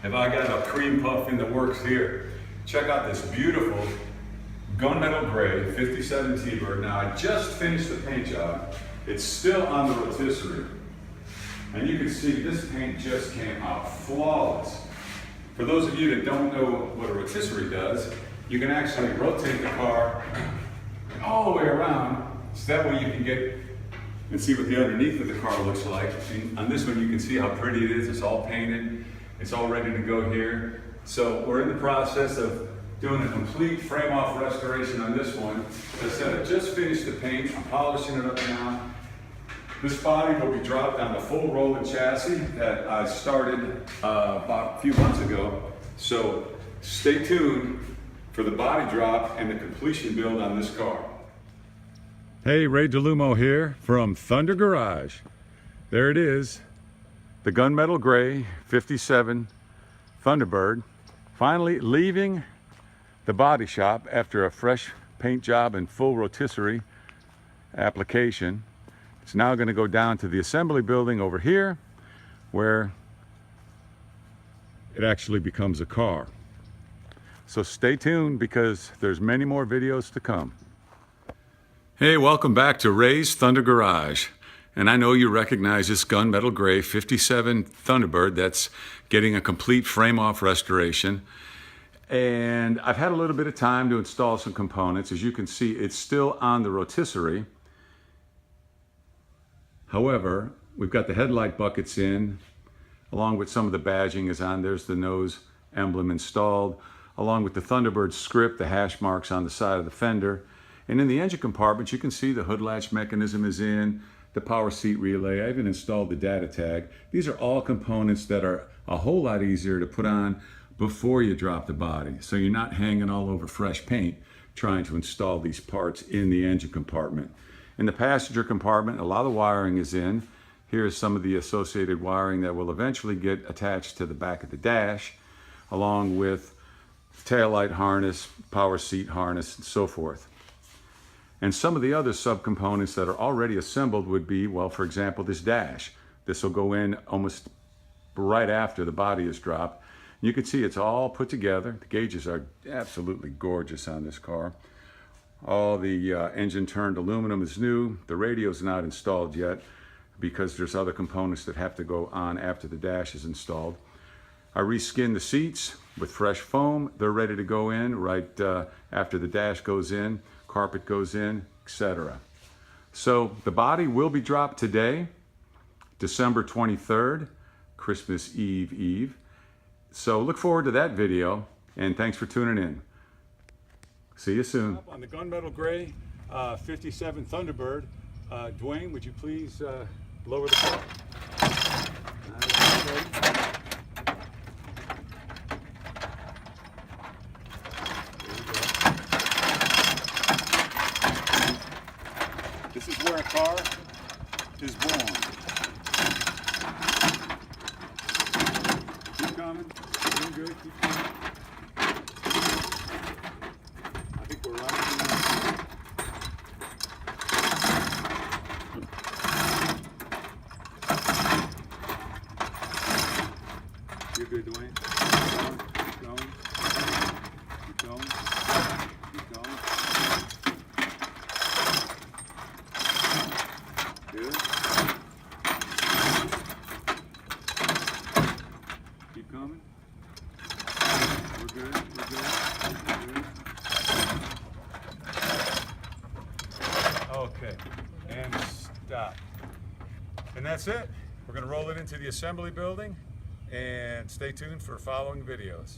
Have I got a cream puff in the works here? Check out this beautiful gunmetal gray 57 T-Bird. Now I just finished the paint job. It's still on the rotisserie. And you can see this paint just came out flawless. For those of you that don't know what a rotisserie does, you can actually rotate the car all the way around, so that way you can get and see what the underneath of the car looks like. And on this one you can see how pretty it is. It's all painted. It's all ready to go here. So we're in the process of doing a complete frame-off restoration on this one. As I said, I just finished the paint. I'm polishing it up now. This body will be dropped on the full roller chassis that I started about a few months ago. So stay tuned for the body drop and the completion build on this car. Hey, Ray DeLumo here from Thunder Garage. There it is, the gunmetal gray 57 Thunderbird, finally leaving the body shop after a fresh paint job and full rotisserie application. It's now going to go down to the assembly building over here where it actually becomes a car. So stay tuned because there's many more videos to come. Hey, welcome back to Ray's Thunder Garage. And I know you recognize this gunmetal gray 57 Thunderbird that's getting a complete frame-off restoration. And I've had a little bit of time to install some components. As you can see, it's still on the rotisserie. However, we've got the headlight buckets in, along with some of the badging is on. There's the nose emblem installed, along with the Thunderbird script, the hash marks on the side of the fender. And in the engine compartment, you can see the hood latch mechanism is in, the power seat relay. I even installed the data tag. These are all components that are a whole lot easier to put on before you drop the body. So you're not hanging all over fresh paint trying to install these parts in the engine compartment. In the passenger compartment, a lot of wiring is in. Here's some of the associated wiring that will eventually get attached to the back of the dash, along with taillight harness, power seat harness, and so forth. And some of the other subcomponents that are already assembled would be, well, for example, this dash. This will go in almost right after the body is dropped. You can see it's all put together. The gauges are absolutely gorgeous on this car. All the engine turned aluminum is new. The radio is not installed yet because there's other components that have to go on after the dash is installed. I reskinned the seats with fresh foam. They're ready to go in right after the dash goes in, carpet goes in, etc. So the body will be dropped today, December 23rd, Christmas Eve. So look forward to that video, and thanks for tuning in. See you soon. On the gunmetal gray 57 Thunderbird, Dwayne, would you please lower the car? This is where a car is born. Keep coming. Doing good. Keep coming. I think we're right. You're good, Dwayne. Keep going. Keep going. Keep going. Good. Keep coming. We're good. We're good. We're good. Okay. And stop. And that's it. We're going to roll it into the assembly building and stay tuned for following videos.